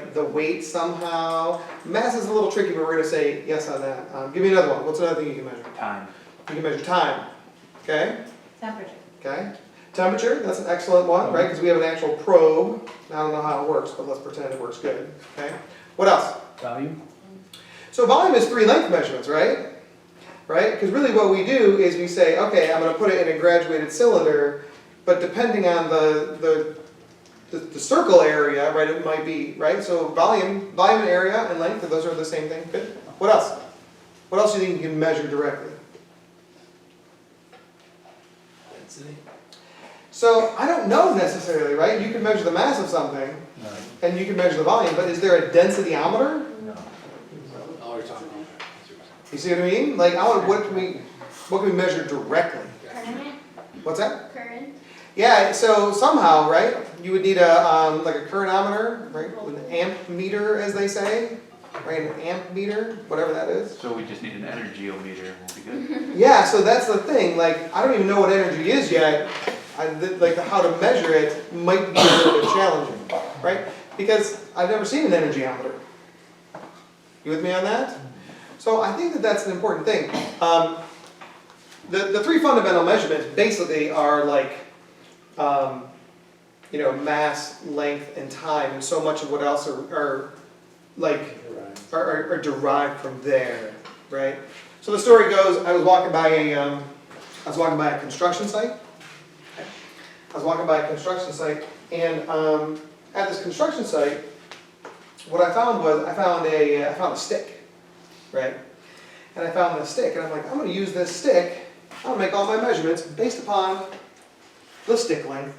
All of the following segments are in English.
like the weight somehow. Mass is a little tricky, but we're going to say yes on that. Give me another one. What's another thing you can measure? Time. You can measure time. Okay? Temperature. Okay. Temperature, that's an excellent one, right? Because we have an actual probe. I don't know how it works, but let's pretend it works good. Okay. What else? Volume. So volume is 3 length measurements, right? Right? Because really what we do is we say, okay, I'm going to put it in a graduated cylinder, but depending on the circle area, right, it might be, right? So volume and area and length, those are the same thing. Good. What else? What else do you think you can measure directly? Density. So I don't know necessarily, right? You can measure the mass of something, No. and you can measure the volume, but is there a densityometer? No. All we're talking about. You see what I mean? Like, what can we measure directly? Current. What's that? Current. Yeah, so somehow, right, you would need a, like a currentometer, right, an amp meter, as they say, right, an amp meter, whatever that is. So we just need an energiometer, we'll be good. Yeah, so that's the thing, like, I don't even know what energy is yet. Like, how to measure it might be a little bit challenging, right? Because I've never seen an energiometer. You with me on that? So I think that that's an important thing. The 3 fundamental measurements basically are like, you know, mass, length, and time, and so much of what else are derived from there, right? So the story goes, I was walking by a construction site. I was walking by a construction site, and at this construction site, what I found was I found a stick, right? And I found this stick, and I'm like, I'm going to use this stick. I'm going to make all my measurements based upon the stick length.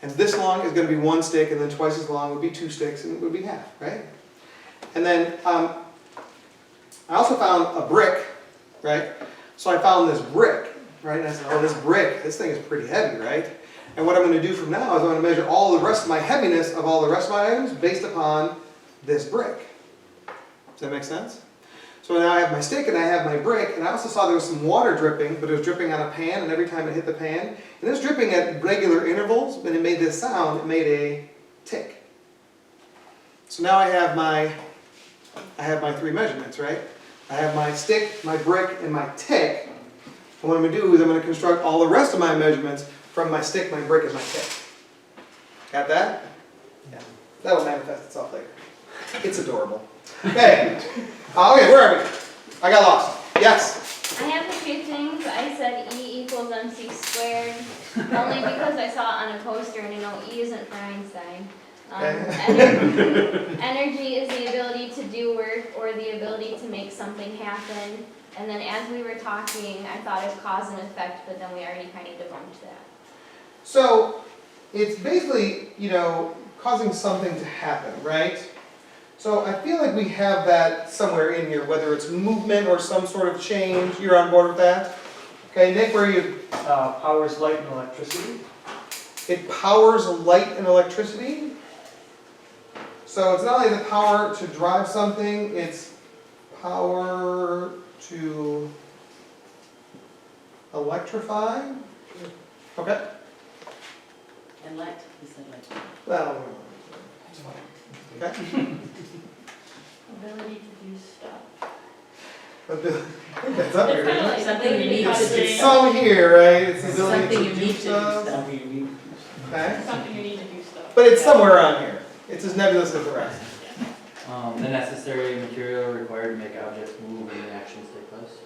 And this long is going to be 1 stick, and then twice as long would be 2 sticks, and it would be half, right? And then I also found a brick, right? So I found this brick, right? And I said, oh, this thing is pretty heavy, right? And what I'm going to do from now is I'm going to measure all the rest of my heaviness of all the rest of my items based upon this brick. Does that make sense? So now I have my stick and I have my brick, and I also saw there was some water dripping, but it was dripping on a pan, and every time it hit the pan, and it was dripping at regular intervals, and it made this sound, it made a tick. So now I have my 3 measurements, right? I have my stick, my brick, and my tick. And what I'm going to do is I'm going to construct all the rest of my measurements from my stick, my brick, and my tick. Got that? Yeah. That'll manifest itself later. It's adorable. Okay. Okay, where are we? I got lost. Yes? I have a few things. I said E equals MC squared, only because I saw it on a poster and I know E isn't for Einstein. Energy is the ability to do work or the ability to make something happen. And then as we were talking, I thought of cause and effect, but then we already kind of debunked that. So, it's basically, you know, causing something to happen, right? So I feel like we have that somewhere in here, whether it's movement or some sort of change. You're on board with that? Okay, Nick, where are you? Powers light and electricity. It powers light and electricity. So it's not only the power to drive something, it's power to electrify. Okay. And light. You said light. Well, it's fine. Okay. Ability to do stuff. I think that's up It's here. kind of like something you need to It's do. some here, right? It's the ability Something to you do need to do stuff. stuff. Okay. Something you need to do stuff. But it's somewhere around here. It's as nebulous as the rest. The necessary material required to make objects move and actions take place.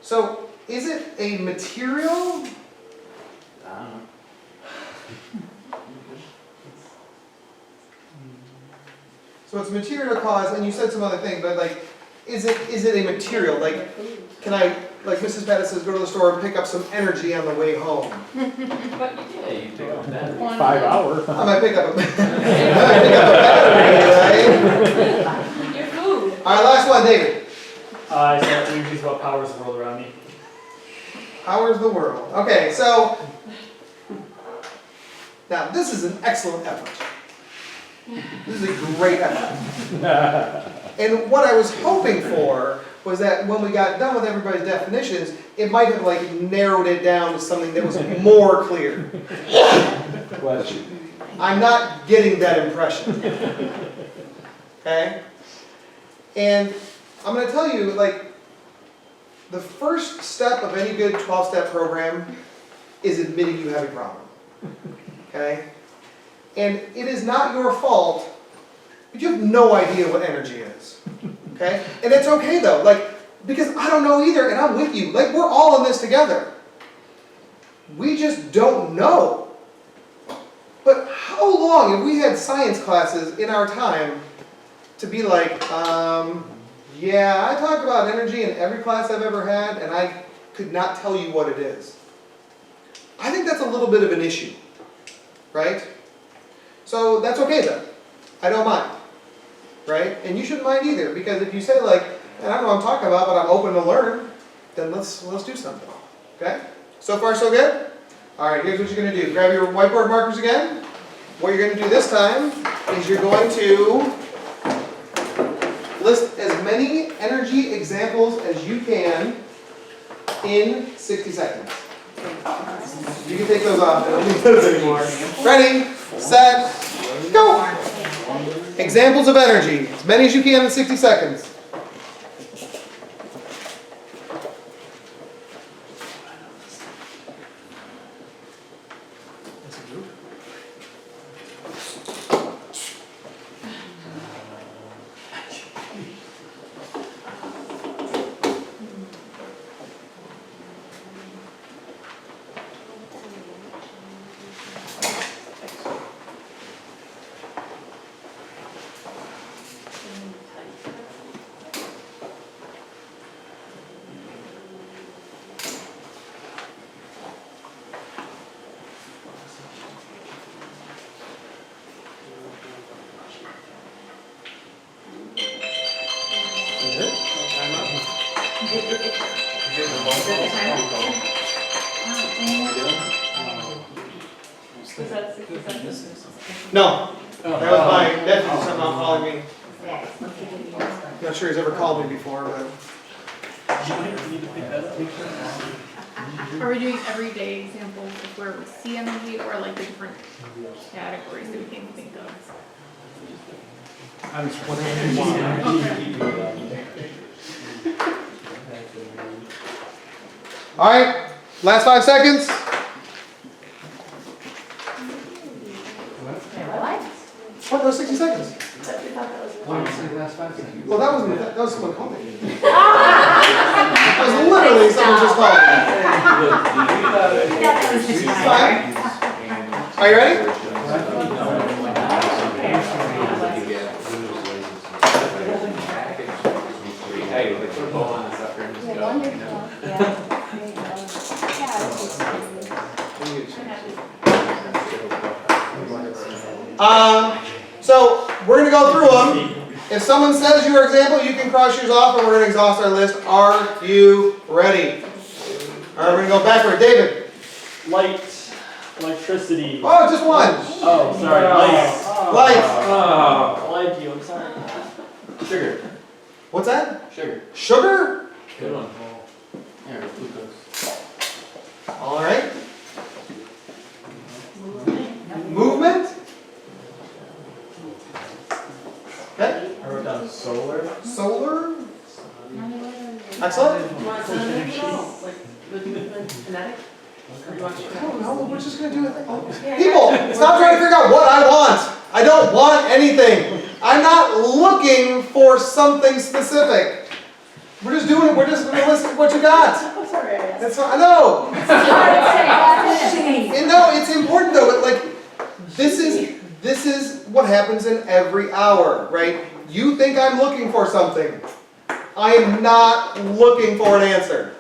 So, is it a material? I don't know. So it's material cause, and you said some other thing, but like, is it a material? Like, can I, like Mrs. Pettis says, go to the store and pick up some energy on the way home? But you Yeah, you pick up that. 5 hours. I might pick up a, battery, right? Your food. All right, last one, David. I said energy is what powers the world around me. Powers the world. Okay, so now this is an excellent effort. This is a great effort. And what I was hoping for was that when we got done with everybody's definitions, it might have like narrowed it down to something that was more clear. Question. I'm not getting that impression. okay? And I'm gonna tell you, like, the first step of any good 12-step program is admitting you have a problem, okay? And it is not your fault, but you have no idea what energy is, okay? And it's okay though, like, because I don't know either, and I'm with you. Like, we're all in this together. We just don't know. But how long have we had science classes in our time to be like, yeah, I talked about energy in every class I've ever had, and I could not tell you what it is. I think that's a little bit of an issue, right? So that's okay though. I don't mind, right? And you shouldn't mind either, because if you say like, and I don't know what I'm talking about, but I'm open to learn, then let's do something, okay? So far so good? All right, here's what you're gonna do. Grab your whiteboard markers again. What you're gonna do this time is you're going to list as many energy examples as you can in 60 seconds. You can take those off, I don't need those anymore. Ready, set, go! Examples of energy, as many as you can in 60 seconds. Was that 60 seconds? No, that was my nephew somehow calling me. Not sure he's ever called me before, but. Are we doing everyday examples of where we see energy or like the different categories that we can think of? All right, last 5 seconds. What, no, 60 seconds? Well, that was someone called me. That was literally someone just called me. Fine. Are you ready? So we're going to go through them. If someone says your example, you can cross yours off, and we're going to exhaust our list. Are you ready? All right, we're going to go backward. David. Light, electricity. Oh, just one. Oh, sorry, light. Light. Light you, I'm sorry. Sugar. What's that? Sugar. Sugar? Good one. Yeah, or glucose. All right. Movement? Okay. I wrote down solar. Solar? Excellent. You want something else? Like, the movement kinetic? Or you want I don't know, we're just going to do it. People, stop trying to figure out what I want. I don't want anything. I'm not looking for something specific. We're just doing it, we're just going to listen to what you got. I'm sorry, I asked. That's not, I know. And no, it's important though, but like, this is what happens in every hour, right? You think I'm looking for something. I am not looking for an answer,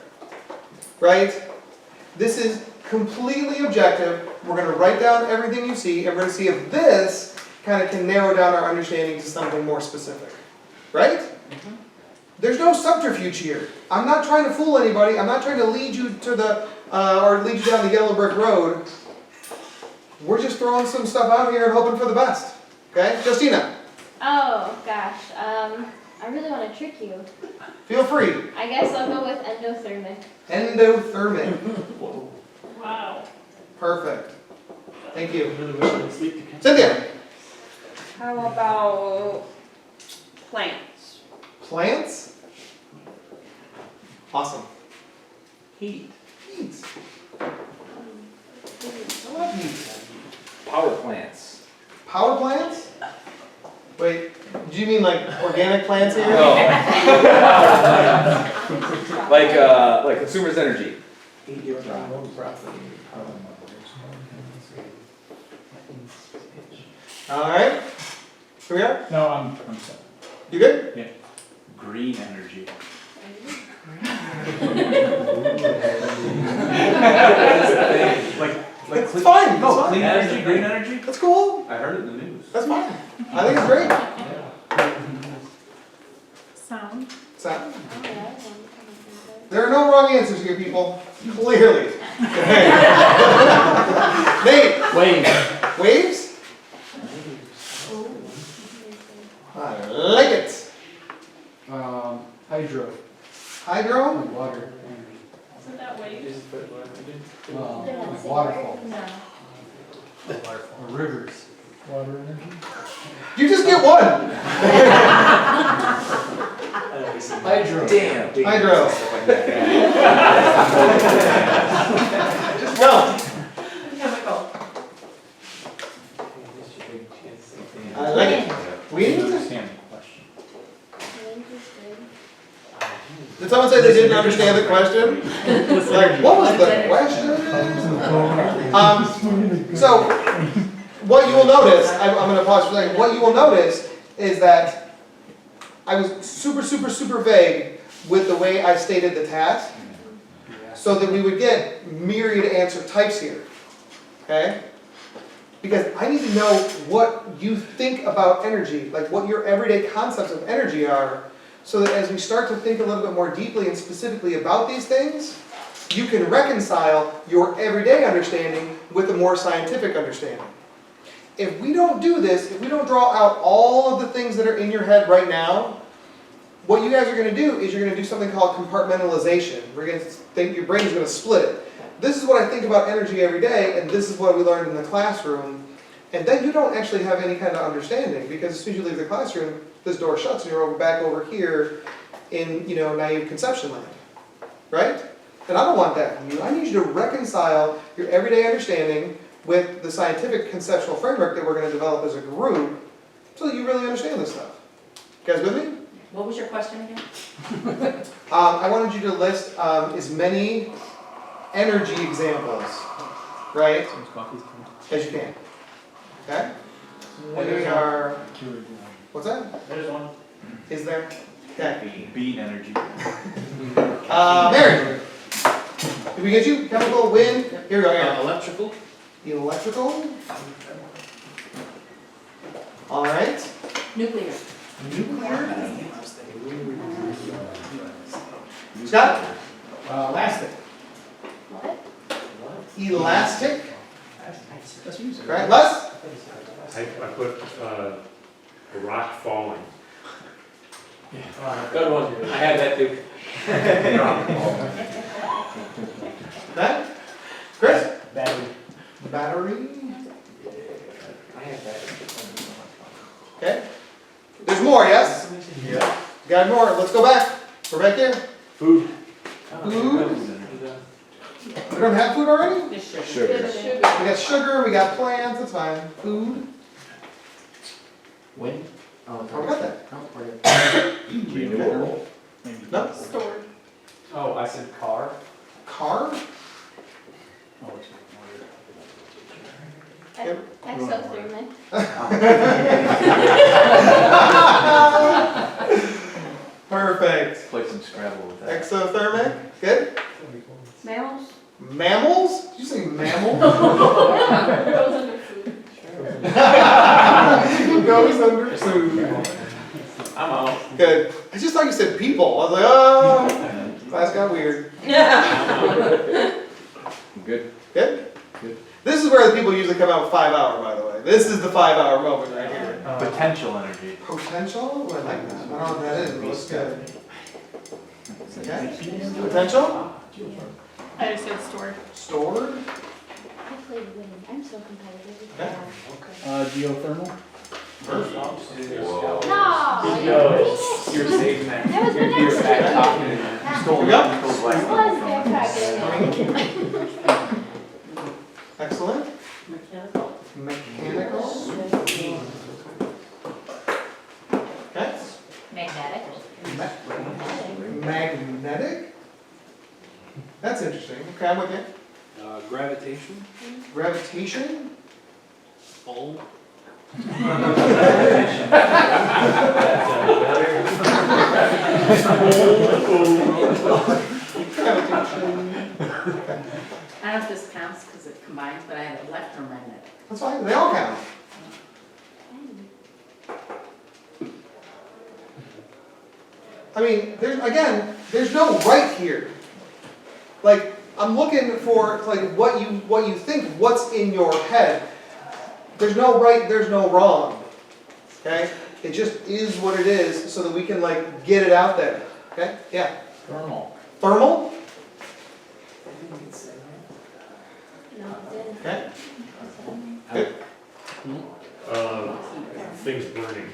right? This is completely objective. We're going to write down everything you see, and we're going to see if this kind of can narrow down our understanding to something more specific, right? There's no subterfuge here. I'm not trying to fool anybody. I'm not trying to lead you to the, or lead you down the yellow brick road. We're just throwing some stuff out here and hoping for the best. Okay? Justina, Oh, gosh, I really want to trick you. feel free. I guess I'll go with endothermic. Endothermic. Wow. Perfect. Thank you. I really wish I could sleep to catch Cynthia. How about Plants. Plants? Awesome. Heat. Heat. I love heat. Power plants. Power plants? Wait, do you mean like organic plants here? No. Like consumers energy. Alright. Here we are? No, I'm sorry. You good? Green energy. It's fine, No, it's clean fine. energy, green energy? That's cool. I heard it in the news. That's fine. I think it's great. Sound. So, Oh, yeah, there are no wrong answers here, people. Clearly. Nate, Wave. waves? I like it. Hydro. Hydro? Water. Isn't that waves? Waterfall. No. Rivers. Water energy. You just get one. Hydro. Damn. Hydro. Just go. Chemical. I like it. Wind? Understand the question. Wind is good. Did someone say they didn't understand the question? Like, what was the question? So, what you will notice, I'm going to pause for a second. What you will notice is that I was super vague with the way I stated the task, so that we would get myriad answer types here. Okay? Because I need to know what you think about energy, like what your everyday concepts of energy are, so that as we start to think a little bit more deeply and specifically about these things, you can reconcile your everyday understanding with a more scientific understanding. If we don't do this, if we don't draw out all of the things that are in your head right now, what you guys are going to do is you're going to do something called compartmentalization. We're going to think your brain's going to split it. This is what I think about energy every day, and this is what we learned in the classroom. And then you don't actually have any kind of understanding, because as soon as you leave the classroom, this door shuts and you're back over here in, naive conception land. Right? And I don't want that from you. I need you to reconcile your everyday understanding with the scientific conceptual framework that we're going to develop as a group, so that you really understand this stuff. You guys with me? What was your question again? I wanted you to list as many energy examples, right, as you can. Okay? And those are, what's that? There's one. Is there? Okay. Bean energy. Mary, did we get you? Chemical, wind? Here we go, here. Electrical? Electrical? All right. Nuclear. Nuclear? Scott? Elastic. What? Elastic? Right, Les? I put a rock falling. Good one. I had that too. Matt? Chris? Battery. Battery? I had that. Okay. There's more, yes? Yeah. Got more. Let's go back. We're back here. Food. Food? We don't have food already? Just sugar. Sugar. We got sugar, we got plants, that's fine. Food? Wind? Oh, Oh, we got that. No, we're good. Renewable. Maybe. No? Stored. Oh, I said car. Car? Oh, it's Exothermic. Perfect. Play some Scrabble with that. Exothermic, good. Mammals? Mammals? Did you say mammal? Goes under food. Goes under food. I'm out. Good. I just thought you said people. I was like, oh, class got weird. Good. Good? Good. This is where the people usually come out with 5 hour, by the way. This is the 5 hour moment right here. Potential energy. Potential? Oh, I like that. I don't know what that is, but it's good. Okay. Potential? I just said stored. Stored? I played wind. I'm so competitive. Okay. geothermal. Perfect. No, No, you're saving that. That was my You're next back one. talking in there. Stole Here we go. Nicole's It license. was backtracking. Excellent. Mechanical. Mechanical. Okay. Magnetic. Magnetic. That's interesting. Okay, I'm with you. Gravitation, Gravitation. all, Gravitation. I don't know if this counts because it combines, but I had electromagnetic. That's fine. They all count. I mean, there's no right here. Like, I'm looking for like what you think, what's in your head. There's no right, there's no wrong. Okay? It just is what it is so that we can like get it out there. Okay? Yeah. Thermal. Thermal? No, it didn't. Okay. Things burning.